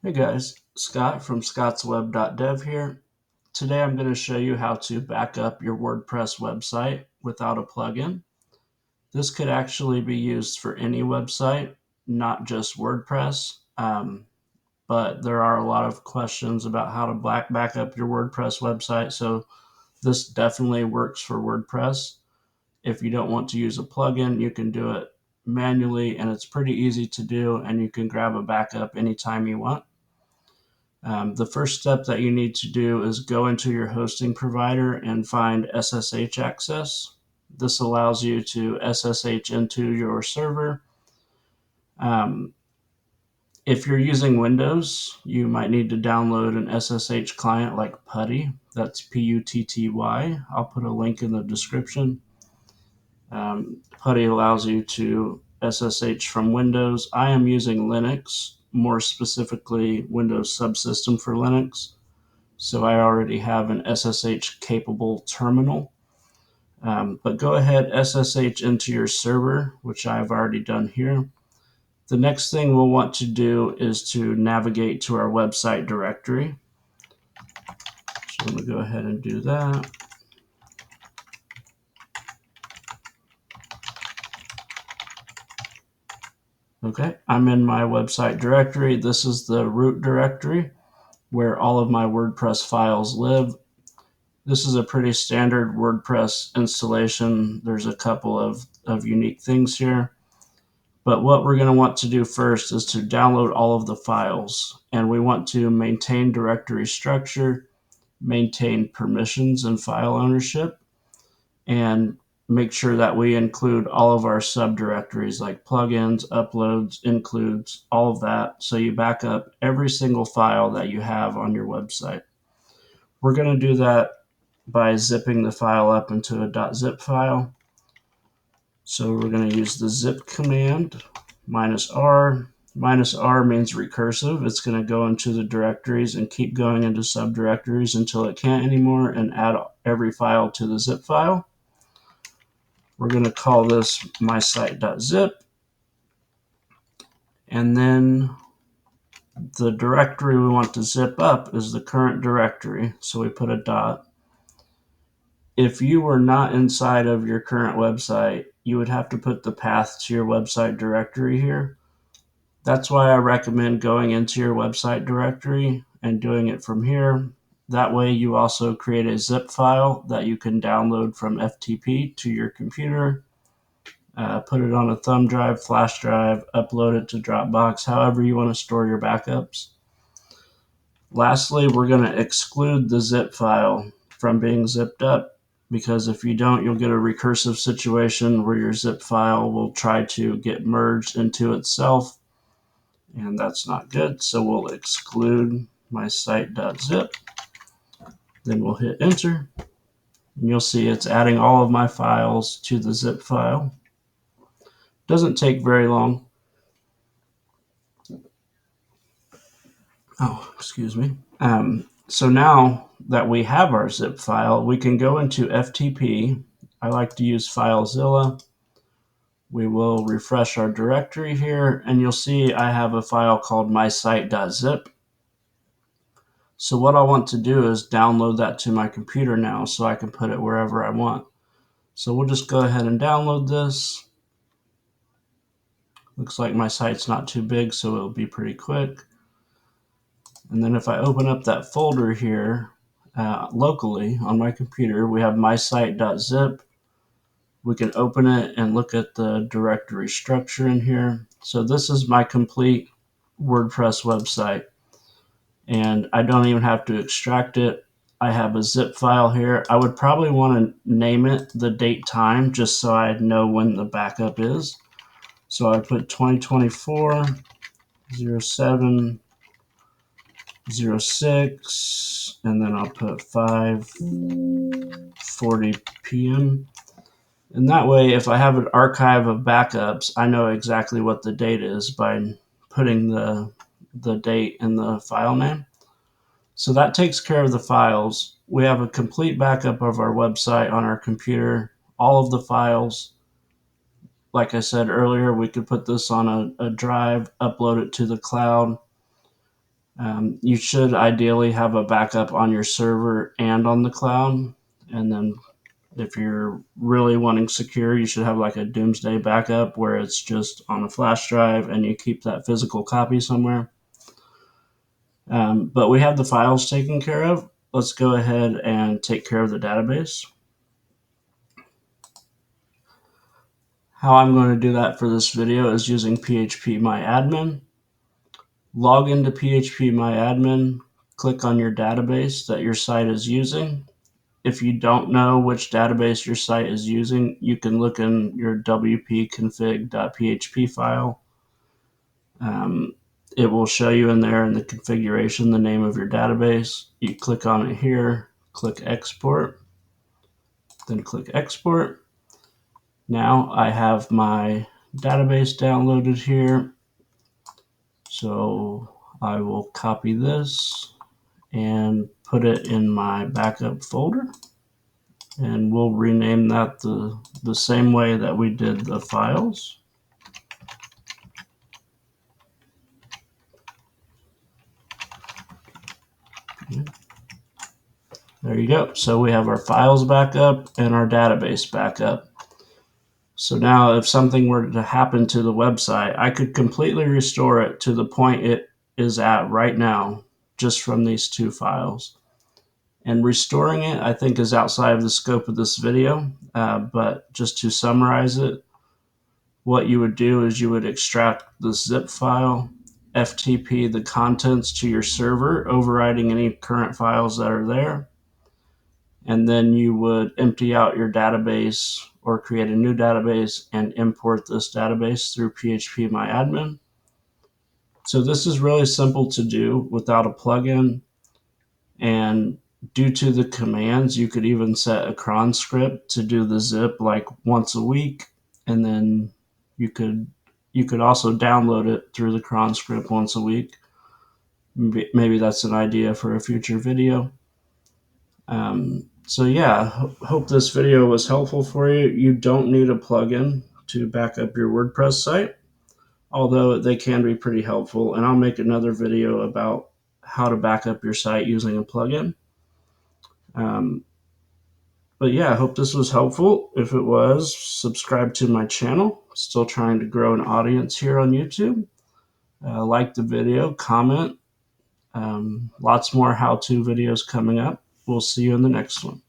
Hey guys, Scott from scottsweb.dev here. Today I'm going to show you how to back up your WordPress website without a plugin. This could actually be used for any website, not just WordPress, but there are a lot of questions about how to back up your WordPress website, so this definitely works for WordPress. If you don't want to use a plugin, you can do it manually, and it's pretty easy to do, and you can grab a backup anytime you want. The first step that you need to do is go into your hosting provider and find SSH access. This allows you to SSH into your server. Um, if you're using Windows, you might need to download an SSH client like Putty. That's Putty. I'll put a link in the description. Putty allows you to SSH from Windows. I am using Linux, more specifically Windows Subsystem for Linux. So I already have an SSH capable terminal. But go ahead, SSH into your server, which I've already done here. The next thing we'll want to do is to navigate to our website directory. So I'm going to go ahead and do that. Okay, I'm in my website directory. This is the root directory where all of my WordPress files live. This is a pretty standard WordPress installation. There's a couple of unique things here. But what we're going to want to do first is to download all of the files. And we want to maintain directory structure, maintain permissions and file ownership, and make sure that we include all of our subdirectories like plugins, uploads, includes, all of that. So you back up every single file that you have on your website. We're going to do that by zipping the file up into a .zip file. So we're going to use the zip command, -R. -R means recursive. It's going to go into the directories and keep going into subdirectories until it can't anymore and add every file to the zip file. We're going to call this mysite.zip. And then the directory we want to zip up is the current directory. So we put a dot. If you were not inside of your current website, you would have to put the path to your website directory here. That's why I recommend going into your website directory and doing it from here. That way you also create a zip file that you can download from FTP to your computer, put it on a thumb drive, flash drive, upload it to Dropbox, however you want to store your backups. Lastly, we're going to exclude the zip file from being zipped up, because if you don't, you'll get a recursive situation where your zip file will try to get merged into itself, and that's not good. So we'll exclude mysite.zip. Then we'll hit enter, and you'll see it's adding all of my files to the zip file. Doesn't take very long. Oh, excuse me. So now that we have our zip file, we can go into FTP. I like to use FileZilla. We will refresh our directory here, and you'll see I have a file called mysite.zip. So what I want to do is download that to my computer now so I can put it wherever I want. So we'll just go ahead and download this. Looks like my site's not too big, so it'll be pretty quick. And then if I open up that folder here, locally on my computer, we have mysite.zip. We can open it and look at the directory structure in here. So this is my complete WordPress website, and I don't even have to extract it. I have a zip file here. I would probably want to name it the date time just so I know when the backup is. So I put 2024 07 06, and then I'll put 5:40 p.m. And that way, if I have an archive of backups, I know exactly what the date is by putting the date in the file name. So that takes care of the files. We have a complete backup of our website on our computer, all of the files. Like I said earlier, we could put this on a drive, upload it to the cloud. You should ideally have a backup on your server and on the cloud. And then if you're really wanting secure, you should have like a doomsday backup where it's just on a flash drive and you keep that physical copy somewhere. But we have the files taken care of. Let's go ahead and take care of the database. How I'm going to do that for this video is using PHPMyAdmin. Log into PHPMyAdmin, click on your database that your site is using. If you don't know which database your site is using, you can look in your wp-config.php file. It will show you in there in the configuration the name of your database. You click on it here, click export, then click export. Now I have my database downloaded here. So I will copy this and put it in my backup folder. And we'll rename that the same way that we did the files. There you go. So we have our files backup and our database backup. So now if something were to happen to the website, I could completely restore it to the point it is at right now, just from these two files. And restoring it, I think, is outside of the scope of this video. But just to summarize it, what you would do is you would extract the zip file, FTP the contents to your server, overriding any current files that are there. And then you would empty out your database or create a new database and import this database through PHPMyAdmin. So this is really simple to do without a plugin. And due to the commands, you could even set a cron script to do the zip like once a week. And then you could also download it through the cron script once a week. Maybe that's an idea for a future video. So yeah, hope this video was helpful for you. You don't need a plugin to back up your WordPress site, although they can be pretty helpful. And I'll make another video about how to back up your site using a plugin. But yeah, I hope this was helpful. If it was, subscribe to my channel. Still trying to grow an audience here on YouTube. Like the video, comment. Lots more how-to videos coming up. We'll see you in the next one.